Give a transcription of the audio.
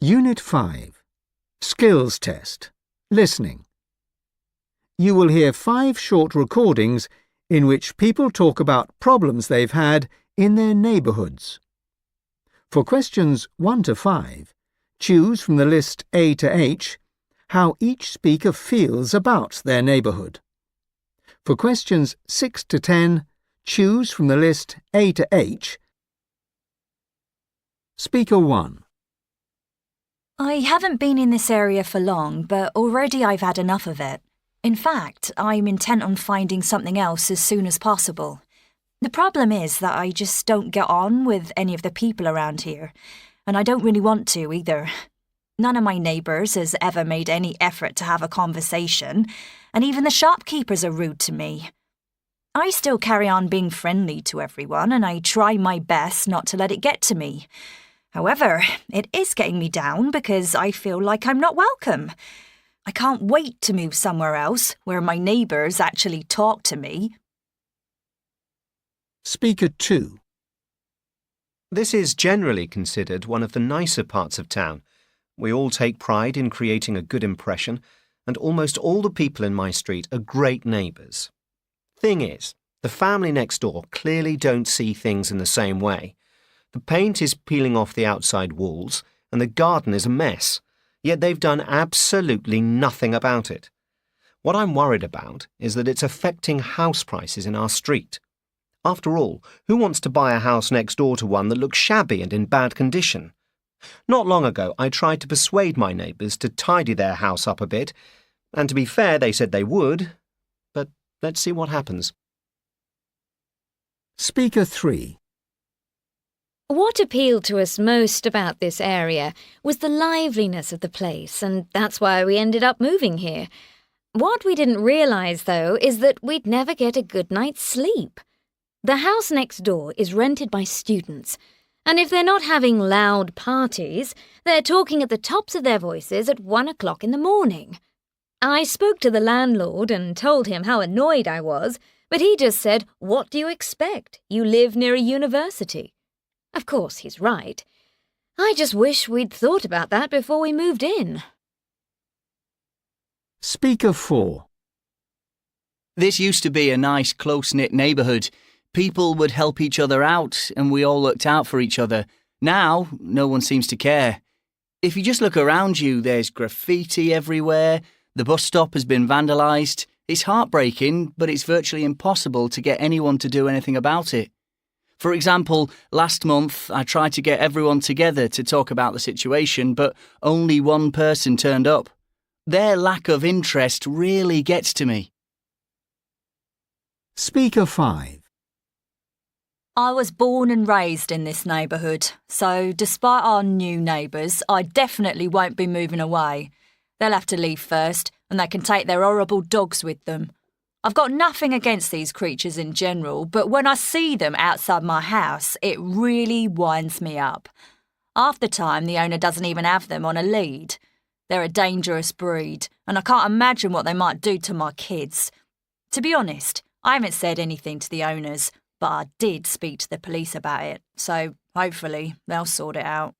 Unit 5. Skills Test. Listening. You will hear 5 short recordings in which people talk about problems they've had in their neighbourhoods. For questions 1 to 5, choose from the list A to H how each speaker feels about their neighbourhood. For questions 6 to 10, choose from the list A to H. Speaker 1. I haven't been in this area for long, but already I've had enough of it. In fact, I'm intent on finding something else as soon as possible. The problem is that I just don't get on with any of the people around here, and I don't really want to either. None of my neighbours has ever made any effort to have a conversation, and even the shopkeepers are rude to me. I still carry on being friendly to everyone, and I try my best not to let it get to me. However, it is getting me down because I feel like I'm not welcome. I can't wait to move somewhere else where my neighbours actually talk to me. Speaker 2. This is generally considered one of the nicer parts of town. We all take pride in creating a good impression, and almost all the people in my street are great neighbours. Thing is, the family next door clearly don't see things in the same way. The paint is peeling off the outside walls, and the garden is a mess, yet they've done absolutely nothing about it. What I'm worried about is that it's affecting house prices in our street. After all, who wants to buy a house next door to one that looks shabby and in bad condition? Not long ago, I tried to persuade my neighbours to tidy their house up a bit, and to be fair, they said they would, but let's see what happens. Speaker 3. What appealed to us most about this area was the liveliness of the place, and that's why we ended up moving here. What we didn't realise, though, is that we'd never get a good night's sleep. The house next door is rented by students, and if they're not having loud parties, they're talking at the tops of their voices at 1 o'clock in the morning. I spoke to the landlord and told him how annoyed I was, but he just said, "What do you expect? You live near a university." Of course, he's right. I just wish we'd thought about that before we moved in. Speaker 4. This used to be a nice, close-knit neighbourhood. People would help each other out, and we all looked out for each other. Now, no one seems to care. If you just look around you, there's graffiti everywhere. The bus stop has been vandalised. It's heartbreaking, but it's virtually impossible to get anyone to do anything about it. For example, last month I tried to get everyone together to talk about the situation, but only one person turned up. Their lack of interest really gets to me. Speaker 5. I was born and raised in this neighbourhood, so despite our new neighbours, I definitely won't be moving away. They'll have to leave first, and they can take their horrible dogs with them. I've got nothing against these creatures in general, but when I see them outside my house, it really winds me up. Half the time, the owner doesn't even have them on a lead. They're a dangerous breed, and I can't imagine what they might do to my kids. To be honest, I haven't said anything to the owners, but I did speak to the police about it, so hopefully they'll sort it out.